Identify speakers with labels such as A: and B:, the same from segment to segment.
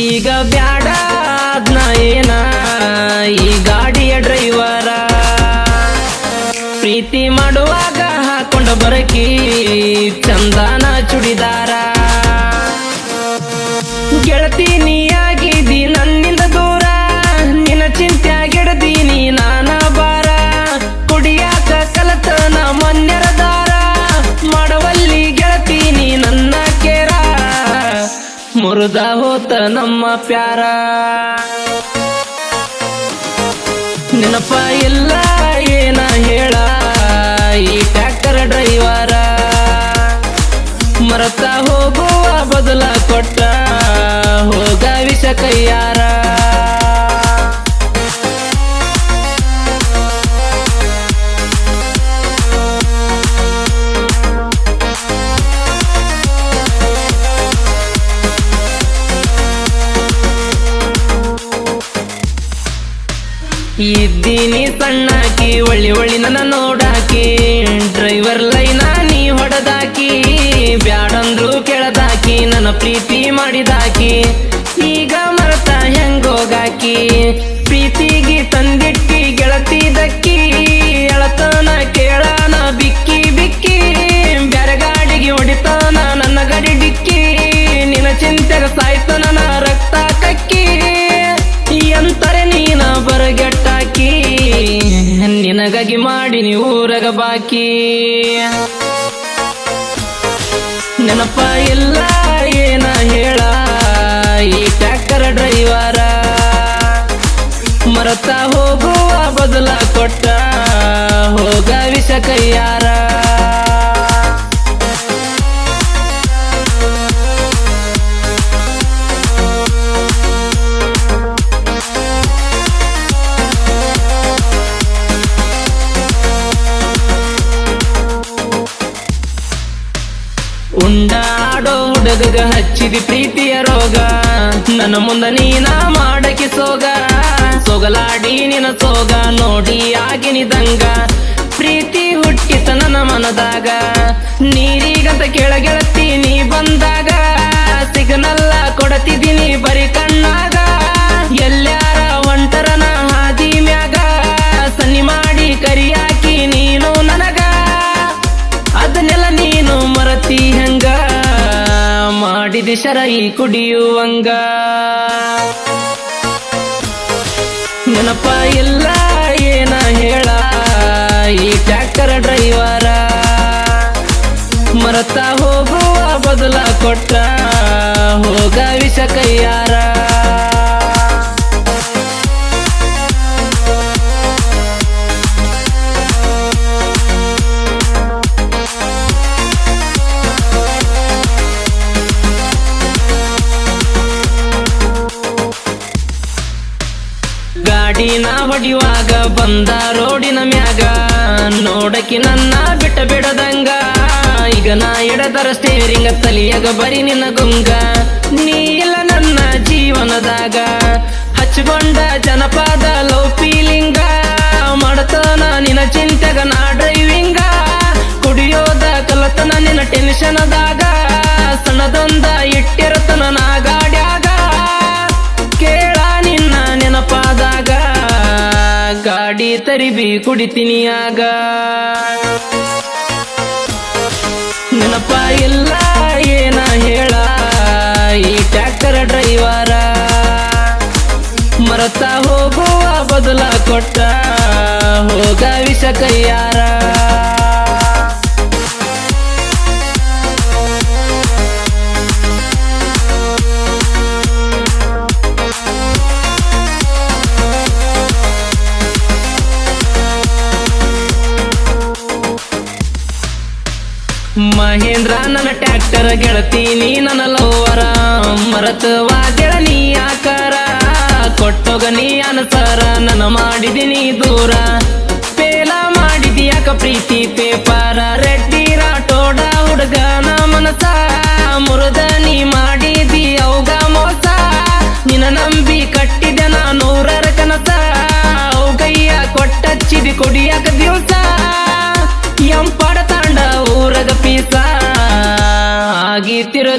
A: ಈಗ ಬ್ಯಾಡ ಅದ್ನ ಏನ ಈ ಗಾಡಿಯ ಡ್ರೈವರ ಪ್ರೀತಿ ಮಾಡುವಾಗ ಹಾಕೊಂಡ ಬರಕಿ ಚಂದನ ಚುಡಿದಾರ ಗೆಳತಿ ನೀಯಾಗಿದ್ದಿ ನನ್ನಿಂದ ದೂರ ನಿನ್ನ ಚಿಂತ್ಯಾಗಿಡ್ದೀನಿ ನಾನ ಬಾರ ಕುಡಿಯಾಕ ಕಲತನ ಮೊನ್ನೆರ ದಾರ ಮಾಡವಲ್ಲಿ ಗೆಳತಿ ನೀ ನನ್ನ ಕೇರ ಮುರುದ ಹೋತ ನಮ್ಮ ಪ್ಯಾರ ನೆನಪ ಇಲ್ಲ ಏನ ಹೇಳ ಈ ಟ್ರ್ಯಾಕ್ಟರ್ ಡ್ರೈವರ ಮರತ ಹೋಗುವ ಬದಲ ಕೊಟ್ಟ ಹೋಗ ವಿಷ ಕೈಯಾರ ಇದ್ದೀನಿ ಸಣ್ಣಾಕಿ ಒಳ್ಳಿ ಒಳ್ಳಿ ನನ್ನ ನೋಡಾಕಿ ಡ್ರೈವರ್ ಲೈನ ನೀ ಹೊಡೆದಾಕಿ ಬ್ಯಾಡಂದ್ರು ಕೆಳದಾಕಿ ನನ್ನ ಪ್ರೀತಿ ಮಾಡಿದಾಕಿ ಈಗ ಮರತ ಹೆಂಗೋಗಾಕಿ ಪ್ರೀತಿಗೆ ತಂದಿಟ್ಟಿ ಗೆಳತಿ ದಕ್ಕಿ ಎಳತನ ಕೇಳಾನ ಬಿಕ್ಕಿ ಬಿಕ್ಕಿ ಬ್ಯಾರೆ ಗಾಡಿಗೆ ಹೊಡಿತಾನ ನನ್ನ ಗಡಿ ಡಿಕ್ಕಿ ನಿನ್ನ ಚಿಂತೆಗ ಸಾಯ್ತ ನನ್ನ ರಕ್ತ ಕಕ್ಕಿ ಎಂತಾರೆ ನೀನ ಬರಗೆಟ್ಟಾಕಿ ನಿನಗಾಗಿ ಮಾಡಿನಿ ಊರಗ ಬಾಕಿ ನೆನಪ ಇಲ್ಲ ಏನ ಹೇಳ ಈ ಟ್ರ್ಯಾಕ್ಟರ್ ಡ್ರೈವರ ಮರತ ಹೋಗುವ ಬದಲ ಕೊಟ್ಟ ಹೋಗ ವಿಷ ಕೈಯಾರ ಉಂಡಾಡೋ ಹುಡುಗಗ ಹಚ್ಚಿದಿ ಪ್ರೀತಿಯ ರೋಗ ನನ್ನ ಮುಂದ ನೀನ ಮಾಡಕಿ ಸೋಗ ಸೊಗಲಾಡಿ ನಿನ ಸೋಗ ನೋಡಿ ಆಗಿನಿದಂಗ ಪ್ರೀತಿ ಹುಟ್ಟಿತ ನನ್ನ ಮನದಾಗ ನೀರಿಗಂತ ಕೆಳಗೆಳತಿ ನೀ ಬಂದಾಗ ಸಿಗ್ನಲ್ಲ ಕೊಡತಿದ್ದೀನಿ ಬರೀ ಕಣ್ಣಾಗ ಎಲ್ಲಾರ ಒಂಟರನ ಹಾದಿ ಮ್ಯಾಗ ಸನ್ನಿ ಮಾಡಿ ಕರಿಯಾಕಿ ನೀನು ನನಗ ಅದನ್ನೆಲ್ಲ ನೀನು ಮರತಿ ಹಂಗ ಮಾಡಿದಿ ಶರೈ ಕುಡಿಯುವಂಗ ನೆನಪ ಇಲ್ಲ ಏನ ಹೇಳ ಈ ಟ್ರ್ಯಾಕ್ಟರ್ ಡ್ರೈವರ ಮರತ ಹೋಗುವ ಬದಲ ಕೊಟ್ಟ ಹೋಗ ವಿಷ ಕೈಯಾರ ಗಾಡಿನ ಹೊಡಿಯುವಾಗ ಬಂದ ರೋಡಿನ ಮ್ಯಾಗ ನೋಡಕಿ ನನ್ನ ಬಿಟ್ಟ ಬಿಡದಂಗ ಈಗ ನಾ ಎಡದರ ಸ್ಟೇರಿಂಗ ತಲಿಯಾಗ ಬರಿ ನಿನ್ನ ಗುಂಗ ನೀ ಇಲ್ಲ ನನ್ನ ಜೀವನದಾಗ ಹಚ್ಕೊಂಡ ಜನಪದ ಲವ್ ಫೀಲಿಂಗ ಮಾಡತನ ನಿನ್ನ ಚಿಂತೆಗ ನಾ ಡ್ರೈವಿಂಗ ಕುಡಿಯೋದ ಕಲತನ ನಿನ್ನ ಟೆನ್ಷನದಾಗ ಸಣ್ಣದೊಂದ ಇಟ್ಟಿರತನ ನಾ ಗಾಡ್ಯಾಗ ಕೇಳ ನಿನ್ನ ನೆನಪಾದಾಗ ಗಾಡಿ ತರಿಬಿ ಕುಡಿತೀನಿ ಆಗ ನೆನಪ ಇಲ್ಲ ಏನ ಹೇಳ ಈ ಟ್ರ್ಯಾಕ್ಟರ್ ಡ್ರೈವರ ಮರತ ಹೋಗುವ ಬದಲ ಕೊಟ್ಟ ಹೋಗ ವಿಷ ಕೈಯಾರ ಮಹೇಂದ್ರ ನನ್ನ ಟ್ರ್ಯಾಕ್ಟರ್ ಗೆಳತಿ ನೀ ನನ್ನ ಲೋವರ ಮರತವಾ ಗೆಳನಿ ಆಕಾರ ಕೊಟ್ಟೋಗ ನೀ ಅನಸರ ನನ್ನ ಮಾಡಿದಿನಿ ದೂರ ಪೇಲ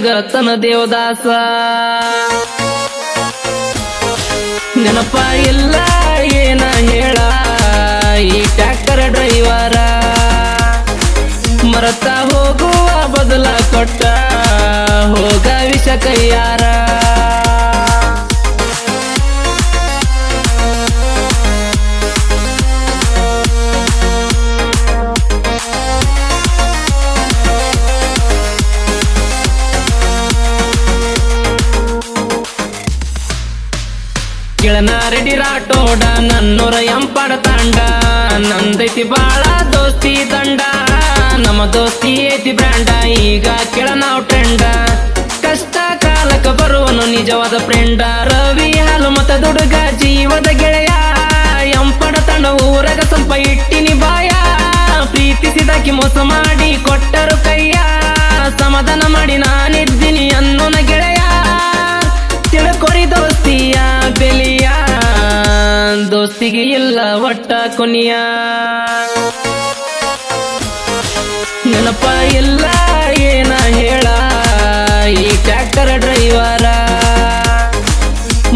A: ಕೇಳಗತ್ತನ ದೇವದಾಸ ನೆನಪ ಇಲ್ಲ ಏನ ಹೇಳ ಈ ಟ್ರ್ಯಾಕ್ಟರ್ ಡ್ರೈವರ ಮರತ ಹೋಗುವ ಬದಲ ಕೊಟ್ಟ ಹೋಗ ವಿಷ ಕೈಯಾರ ಗೆಳನ ರೆಡಿ ರಾಟೋಡ ನನ್ನೂರ ಎಂಪಡ ತಾಂಡ ನಂದೈತಿ ಬಾಳ ದೋಸ್ತಿ ದಂಡ ನಮ್ಮ ದೋಸ್ತಿ ಐತಿ ಬ್ರ್ಯಾಂಡ ಈಗ ಕೆಳ ನಾವು ಟ್ರೆಂಡ ಕಷ್ಟ ಕಾಲಕ್ಕ ಬರುವನು ನಿಜವಾದ ಫ್ರೆಂಡ ರವಿ ಹಾಲು ಮತ ದುಡುಗ ಜೀವದ ಗೆಳೆಯ ಎಂಪಡ ತಂಡ ಊರಗ ಸ್ವಲ್ಪ ಇಟ್ಟಿನಿ ಬಾಯ ಪ್ರೀತಿಸಿದಾಕಿ ಮೋಸ ಮಾಡಿ ಕೊಟ್ಟರು ಕೈಯ ಸಮಾಧಾನ ಮಾಡಿ ನಾನಿದ್ದೀನಿ ಅನ್ನೋನ ಗೆಳೆಯ ತಿಳ್ಕೊರಿ ದೋಸ್ತಿಯ ಬೆಲಿಯ ದೋಸ್ತಿಗೆ ಇಲ್ಲ ಒಟ್ಟ ಕೊನಿಯ ನೆನಪ ಇಲ್ಲ ಏನ ಹೇಳ ಈ ಟ್ರ್ಯಾಕ್ಟರ್ ಡ್ರೈವರ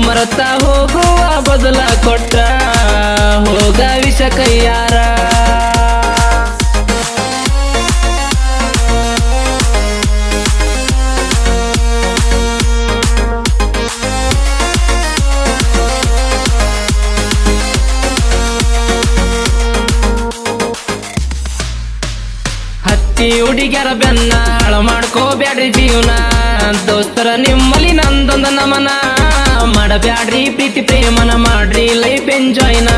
A: ಮರತ ಹೋಗುವ ಬದಲ ಕೊಟ್ಟ ಹೋಗ ವಿಷ ಕೈಯಾರ ಹತ್ತಿ ಹುಡುಗ್ಯಾರ ಬೆನ್ನ ಹಾಳ ಮಾಡ್ಕೋಬ್ಯಾಡ್ರಿ ಜೀವನ ದೋಸ್ತರ ನಿಮ್ಮಲ್ಲಿ ನಂದೊಂದ ನಮನ ಮಾಡಬ್ಯಾಡ್ರಿ ಪ್ರೀತಿ ಪ್ರೇಮನ ಮಾಡ್ರಿ ಲೈಫ್ ಎಂಜಾಯ್ನ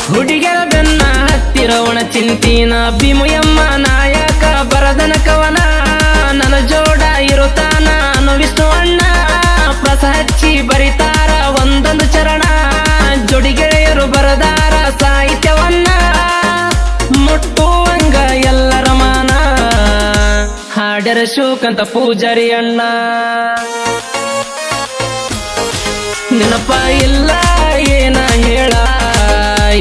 A: ಹುಡುಗ್ಯಾರ ಬೆನ್ನ ಹತ್ತಿರವಣ ಚಿಂತಿನ ಭೀಮಯಮ್ಮ ನಾಯಕ ಬರದನ ಕವನ ನನ್ನ ಜೋಡ ಇರುತ್ತಾನ ವಿಷ್ಣು ಅಣ್ಣ ಪ್ರಸ ಹಚ್ಚಿ ಬರಿತಾರ ಒಂದೊಂದು ಚರಣ ಜೋಡಿ ಗೆಳೆಯರು ಬರದಾರ ಸಾಹಿತ್ಯವನ್ನ ಮುಟ್ಟುವಂಗ ಎಲ್ಲರ ಮಾನ ಹಾಡ್ಯರ ಶೋಕಂತ ಪೂಜಾರಿ ಅಣ್ಣ ನೆನಪ ಇಲ್ಲ ಏನ ಹೇಳ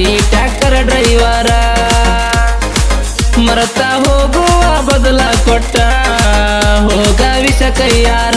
A: ಈ ಟ್ರ್ಯಾಕ್ಟರ್ ಡ್ರೈವರ ಮರತ ಹೋಗುವ ಬದಲ ಕೊಟ್ಟ ಹೋಗ ವಿಷ ಕೈಯಾರ